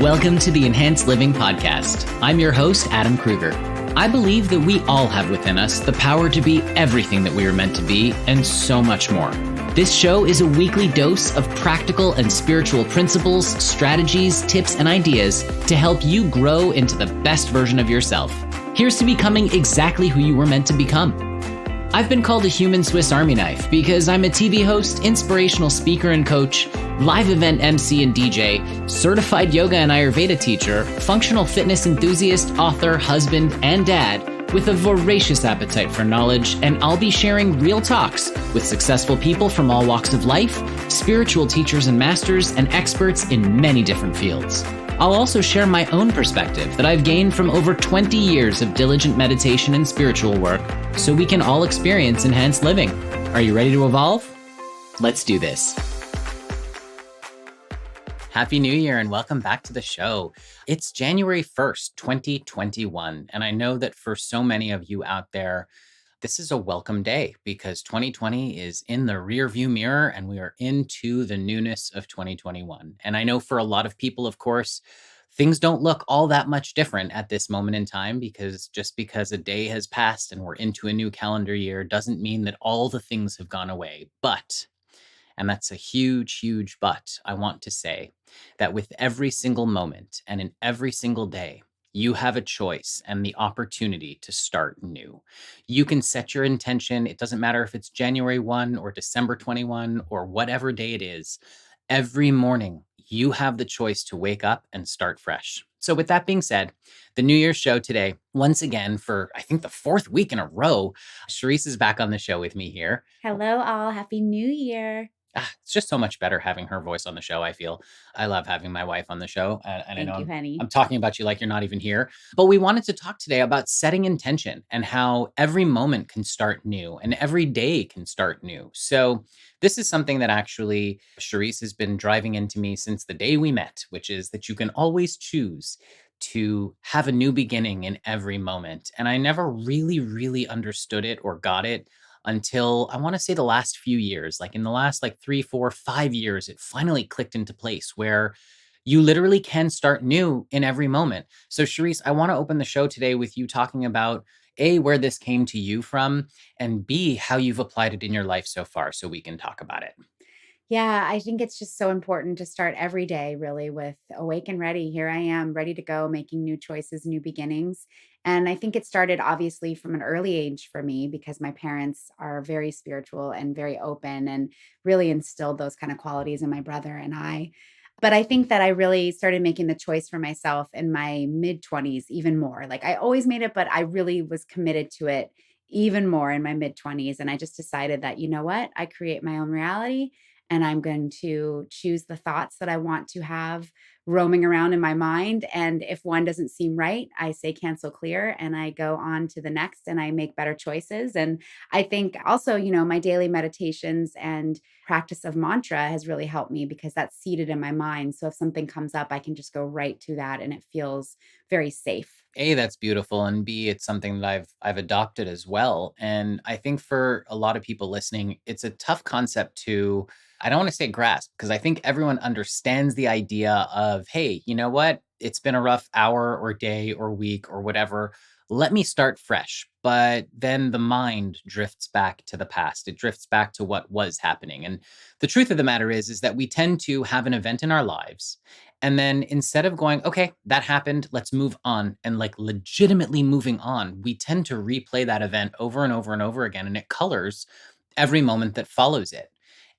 Welcome to the Enhanced Living Podcast. I'm your host, Adam Kruger. I believe that we all have within us the power to be everything that we are meant to be and so much more. This show is a weekly dose of practical and spiritual principles, strategies, tips, and ideas to help you grow into the best version of yourself. Here's to becoming exactly who you were meant to become. I've been called a human Swiss Army knife because I'm a TV host, inspirational speaker and coach, live event MC and DJ, certified yoga and Ayurveda teacher, functional fitness enthusiast, author, husband, and dad with a voracious appetite for knowledge, and I'll be sharing real talks with successful people from all walks of life, spiritual teachers and masters, and experts in many different fields. I'll also share my own perspective that I've gained from over 20 years of diligent meditation and spiritual work so we can all experience enhanced living. Are you ready to evolve? Let's do this. Happy New Year and welcome back to the show. It's January 1st, 2021, and I know that for so many of you out there, this is a welcome day because 2020 is in the rearview mirror and we are into the newness of 2021. And I know for a lot of people, of course, things don't look all that much different at this moment in time because just because a day has passed and we're into a new calendar year doesn't mean that all the things have gone away. But, and that's a huge, huge but, I want to say that with every single moment and in every single day, you have a choice and the opportunity to start new. You can set your intention. It doesn't matter if it's January 1 or December 21 or whatever day it is. Every morning, you have the choice to wake up and start fresh. So with that being said, the New Year's show today, once again, for I think the fourth week in a row, Cherise is back on the show with me here. Hello, all. Happy New Year. It's just so much better having her voice on the show, I feel. I love having my wife on the show. And I know I'm talking about you like you're not even here. But we wanted to talk today about setting intention and how every moment can start new and every day can start new. So this is something that actually Cherise has been driving into me since the day we met, which is that you can always choose to have a new beginning in every moment. And I never really understood it or got it until I want to say the last few years, like in the last 3, 4, 5 years, it finally clicked into place where you literally can start new in every moment. So Cherise, I want to open the show today with you talking about A, where this came to you from, and B, how you've applied it in your life so far so we can talk about it. Yeah, I think it's just so important to start every day really with awake and ready. Here I am, ready to go, making new choices, new beginnings. And I think it started obviously from an early age for me because my parents are very spiritual and very open and really instilled those kind of qualities in my brother and I. But I think that I really started making the choice for myself in my mid 20s, even more. Like I always made it, but I really was committed to it even more in my mid 20s. And I just decided that, you know what? I create my own reality and I'm going to choose the thoughts that I want to have roaming around in my mind. And if one doesn't seem right, I say cancel clear and I go on to the next and I make better choices. And I think also, my daily meditations and practice of mantra has really helped me because that's seated in my mind. So if something comes up, I can just go right to that and it feels very safe. A, that's beautiful. And B, it's something that I've adopted as well. And I think for a lot of people listening, it's a tough concept to, I don't want to say grasp, because I think everyone understands the idea of, hey, you know what? It's been a rough hour or day or week or whatever. Let me start fresh. But then the mind drifts back to the past. It drifts back to what was happening. And the truth of the matter is that we tend to have an event in our lives. And then instead of going, okay, that happened, let's move on and legitimately moving on, we tend to replay that event over and over and over again. And it colors every moment that follows it.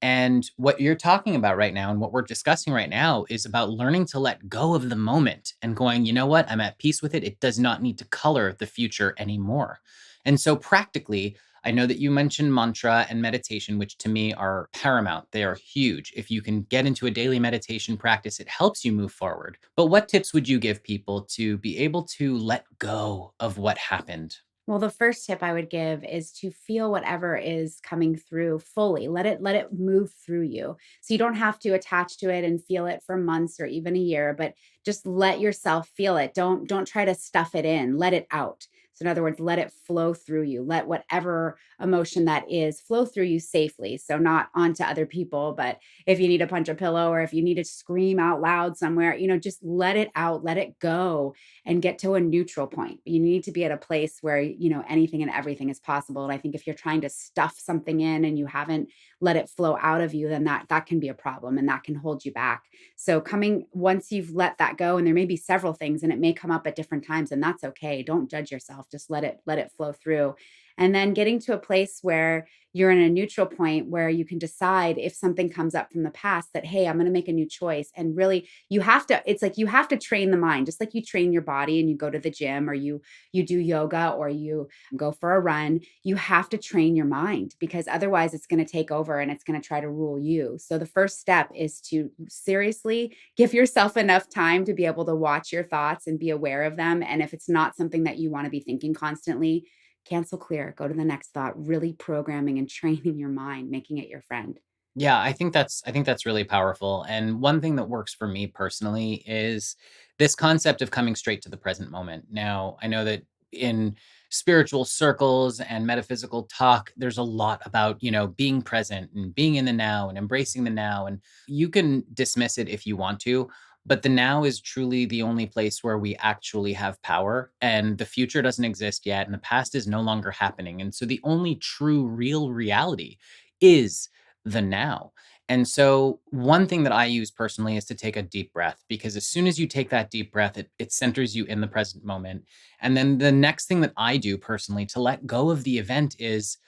And what you're talking about right now and what we're discussing right now is about learning to let go of the moment and going, you know what? I'm at peace with it. It does not need to color the future anymore. And so practically, I know that you mentioned mantra and meditation, which to me are paramount. They are huge. If you can get into a daily meditation practice, it helps you move forward. But what tips would you give people to be able to let go of what happened? Well, the first tip I would give is to feel whatever is coming through fully. Let it move through you. So you don't have to attach to it and feel it for months or even a year, but just let yourself feel it. Don't try to stuff it in. Let it out. So, in other words, let it flow through you. Let whatever emotion that is flow through you safely. So, not onto other people, but if you need to punch a pillow or if you need to scream out loud somewhere, just let it out, let it go and get to a neutral point. You need to be at a place where, anything and everything is possible. And I think if you're trying to stuff something in and you haven't let it flow out of you, then that can be a problem and that can hold you back. So coming once you've let that go, and there may be several things and it may come up at different times, and that's okay. Don't judge yourself. Just let it flow through. And then getting to a place where you're in a neutral point where you can decide if something comes up from the past that, hey, I'm going to make a new choice. And really, it's like you have to train the mind, just like you train your body and you go to the gym or you do yoga or you go for a run. You have to train your mind because otherwise it's going to take over and it's going to try to rule you. So the first step is to seriously give yourself enough time to be able to watch your thoughts and be aware of them. And if it's not something that you want to be thinking constantly, cancel, clear, go to the next thought, really programming and training your mind, making it your friend. Yeah, I think that's really powerful. And one thing that works for me personally is this concept of coming straight to the present moment. Now, I know that in spiritual circles and metaphysical talk, there's a lot about, being present and being in the now and embracing the now. And you can dismiss it if you want to, but the now is truly the only place where we actually have power. And the future doesn't exist yet, and the past is no longer happening. And so the only true, real reality is the now. And so, one thing that I use personally is to take a deep breath because as soon as you take that deep breath, it centers you in the present moment. And then the next thing that I do personally to let go of the event is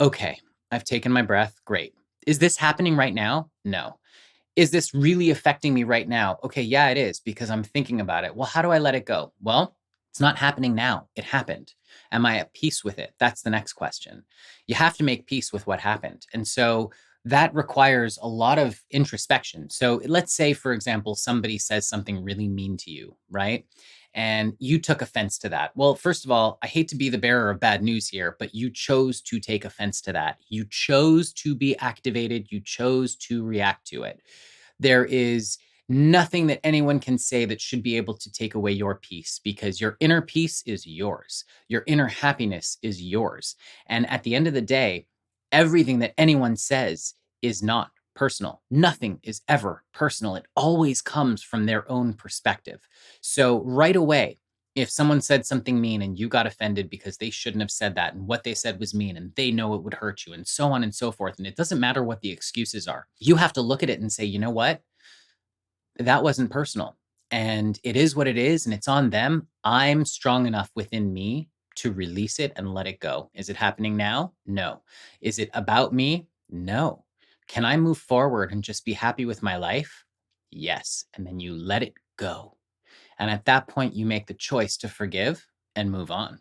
okay, I've taken my breath. Great. Is this happening right now? No. Is this really affecting me right now? Okay, yeah, it is because I'm thinking about it. Well, how do I let it go? Well, it's not happening now. It happened. Am I at peace with it? That's the next question. You have to make peace with what happened. And so that requires a lot of introspection. So let's say, for example, somebody says something really mean to you, right? And you took offense to that. Well, first of all, I hate to be the bearer of bad news here, but you chose to take offense to that. You chose to be activated. You chose to react to it. There is nothing that anyone can say that should be able to take away your peace because your inner peace is yours. Your inner happiness is yours. And at the end of the day, everything that anyone says is not personal. Nothing is ever personal. It always comes from their own perspective. So, right away, if someone said something mean and you got offended because they shouldn't have said that and what they said was mean and they know it would hurt you and so on and so forth, and it doesn't matter what the excuses are, you have to look at it and say, you know what? That wasn't personal. And it is what it is, and it's on them. I'm strong enough within me to release it and let it go. Is it happening now? No. Is it about me? No. Can I move forward and just be happy with my life? Yes. And then you let it go. And at that point, you make the choice to forgive and move on.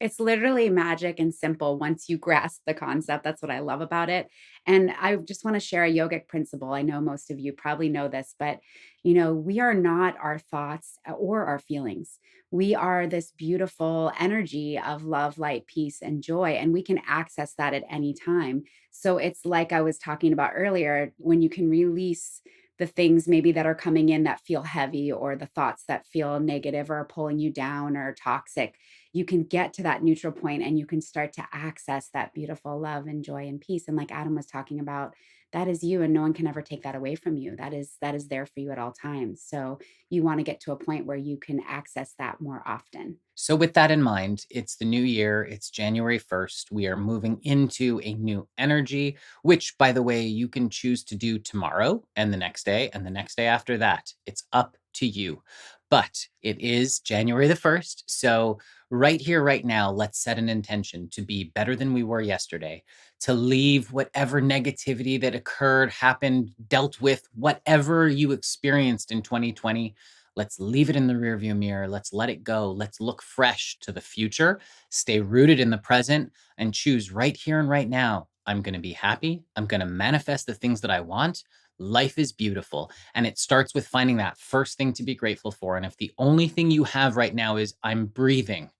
It's literally magic and simple once you grasp the concept. That's what I love about it. And I just want to share a yogic principle. I know most of you probably know this, but we are not our thoughts or our feelings. We are this beautiful energy of love, light, peace, and joy, and we can access that at any time. So it's like I was talking about earlier when you can release the things maybe that are coming in that feel heavy or the thoughts that feel negative or pulling you down or toxic, you can get to that neutral point and you can start to access that beautiful love and joy and peace. And like Adam was talking about, that is you and no one can ever take that away from you. That is there for you at all times. So you want to get to a point where you can access that more often. So, with that in mind, it's the new year. It's January 1st. We are moving into a new energy, which, by the way, you can choose to do tomorrow and the next day and the next day after that. It's up to you. But it is January the 1st. So, right here, right now, let's set an intention to be better than we were yesterday, to leave whatever negativity that occurred, happened, dealt with, whatever you experienced in 2020. Let's leave it in the rearview mirror. Let's let it go. Let's look fresh to the future, stay rooted in the present, and choose right here and right now. I'm going to be happy. I'm going to manifest the things that I want. Life is beautiful. And it starts with finding that first thing to be grateful for. And if the only thing you have right now is I'm breathing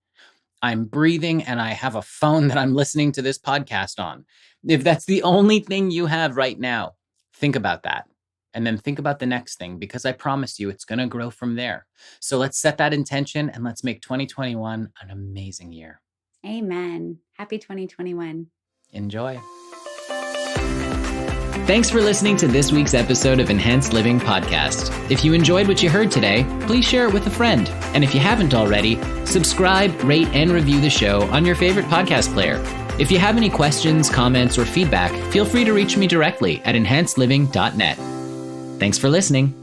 and I have a phone that I'm listening to this podcast on, if that's the only thing you have right now, think about that. And then think about the next thing, because I promise you it's going to grow from there. So let's set that intention and let's make 2021 an amazing year. Amen. Happy 2021. Enjoy. Thanks for listening to this week's episode of Enhanced Living Podcast. If you enjoyed what you heard today, please share it with a friend. And if you haven't already, subscribe, rate, and review the show on your favorite podcast player. If you have any questions, comments, or feedback, feel free to reach me directly at enhancedliving.net. Thanks for listening.